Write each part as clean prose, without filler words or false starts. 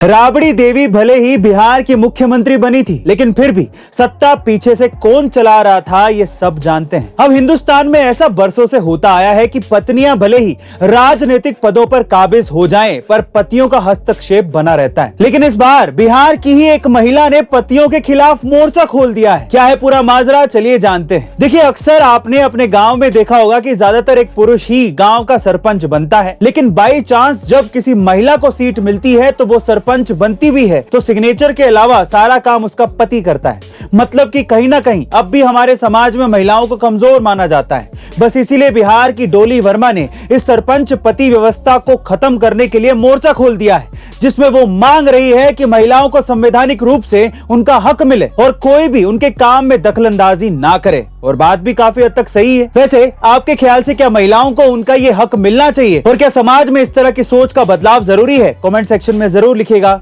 राबड़ी देवी भले ही बिहार की मुख्यमंत्री बनी थी, लेकिन फिर भी सत्ता पीछे से कौन चला रहा था ये सब जानते हैं। अब हिंदुस्तान में ऐसा बरसों से होता आया है कि पत्नियां भले ही राजनीतिक पदों पर काबिज हो जाएं, पर पतियों का हस्तक्षेप बना रहता है। लेकिन इस बार बिहार की ही एक महिला ने पतियों के खिलाफ मोर्चा खोल दिया है। क्या है पूरा माजरा, चलिए जानते हैं। देखिए, अक्सर आपने अपने गाँव में देखा होगा कि ज्यादातर एक पुरुष ही गाँव का सरपंच बनता है, लेकिन बाई चांस जब किसी महिला को सीट मिलती है तो वो सरपंच बनती भी है तो सिग्नेचर के अलावा सारा काम उसका पति करता है। मतलब कि कहीं ना कहीं अब भी हमारे समाज में महिलाओं को कमजोर माना जाता है। बस इसीलिए बिहार की डोली वर्मा ने इस सरपंच पति व्यवस्था को खत्म करने के लिए मोर्चा खोल दिया है, जिसमें वो मांग रही है कि महिलाओं को संवैधानिक रूप से उनका हक मिले और कोई भी उनके काम में दखलंदाजी ना करे। और बात भी काफी हद तक सही है। वैसे आपके ख्याल से क्या महिलाओं को उनका ये हक मिलना चाहिए और क्या समाज में इस तरह की सोच का बदलाव जरूरी है? कमेंट सेक्शन में जरूर लिखिएगा।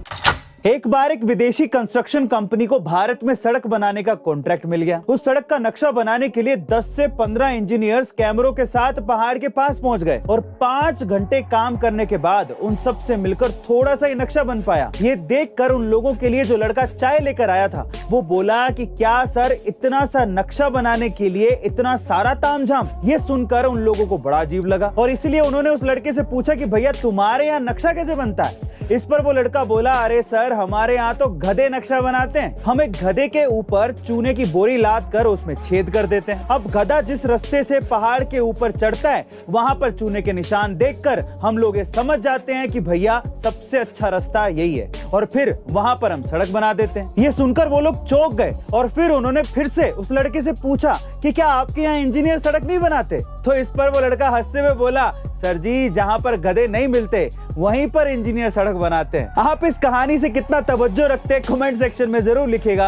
एक बार एक विदेशी कंस्ट्रक्शन कंपनी को भारत में सड़क बनाने का कॉन्ट्रैक्ट मिल गया। उस सड़क का नक्शा बनाने के लिए 10 से 15 इंजीनियर्स कैमरों के साथ पहाड़ के पास पहुंच गए और 5 घंटे काम करने के बाद उन सब से मिलकर थोड़ा सा ही नक्शा बन पाया। ये देखकर उन लोगों के लिए जो लड़का चाय लेकर आया था वो बोला कि क्या सर, इतना सा नक्शा बनाने के लिए इतना सारा तामझाम? ये सुनकर उन लोगों को बड़ा अजीब लगा और इसलिए उन्होंने उस लड़के से पूछा कि भैया तुम्हारे यहाँ नक्शा कैसे बनता है? इस पर वो लड़का बोला, अरे सर, हमारे यहाँ तो गधे नक्शा बनाते हैं। हम एक गधे के ऊपर चूने की बोरी लाद कर उसमें छेद कर देते हैं। अब गधा जिस रास्ते से पहाड़ के ऊपर चढ़ता है वहां पर चूने के निशान देखकर हम लोग ये समझ जाते हैं कि भैया सबसे अच्छा रास्ता यही है और फिर वहां पर हम सड़क बना देते हैं। ये सुनकर वो लोग चौंक गए और फिर उन्होंने फिर से उस लड़के से पूछा कि क्या आपके यहाँ इंजीनियर सड़क नहीं बनाते? तो इस पर वो लड़का हंसते हुए बोला, सर जी, जहां पर गधे नहीं मिलते वहीं पर इंजीनियर सड़क बनाते हैं। आप इस कहानी से कितना तवज्जो रखते हैं कमेंट सेक्शन में जरूर लिखिएगा।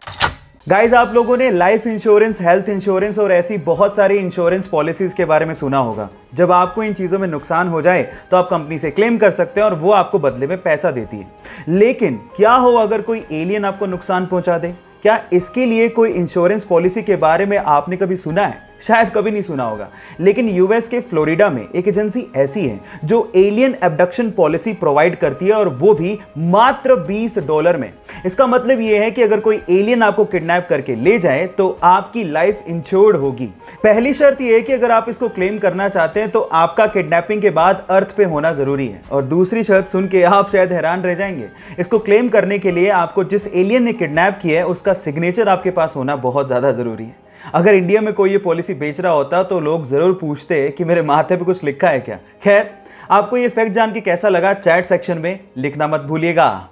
गाइज, आप लोगों ने लाइफ इंश्योरेंस, हेल्थ इंश्योरेंस और ऐसी बहुत सारी इंश्योरेंस पॉलिसीज के बारे में सुना होगा। जब आपको इन चीज़ों में नुकसान हो जाए तो आप कंपनी से क्लेम कर सकते हैं और वो आपको बदले में पैसा देती है। लेकिन क्या हो अगर कोई एलियन आपको नुकसान पहुंचा दे? क्या इसके लिए कोई इंश्योरेंस पॉलिसी के बारे में आपने कभी सुना है? शायद कभी नहीं सुना होगा। लेकिन यूएस के फ्लोरिडा में एक एजेंसी ऐसी है जो एलियन एब्डक्शन पॉलिसी प्रोवाइड करती है और वो भी मात्र $20 में। इसका मतलब ये है कि अगर कोई एलियन आपको किडनैप करके ले जाए तो आपकी लाइफ इंश्योर्ड होगी। पहली शर्त ये है कि अगर आप इसको क्लेम करना चाहते हैं तो आपका किडनैपिंग के बाद अर्थ पे होना जरूरी है। और दूसरी शर्त सुन के आप शायद हैरान रह जाएंगे। इसको क्लेम करने के लिए आपको जिस एलियन ने किडनैप किया है उसका सिग्नेचर आपके पास होना बहुत ज्यादा जरूरी है। अगर इंडिया में कोई ये पॉलिसी बेच रहा होता तो लोग जरूर पूछते कि मेरे माथे पे कुछ लिखा है क्या। खैर, आपको ये फैक्ट जान के कैसा लगा चैट सेक्शन में लिखना मत भूलिएगा।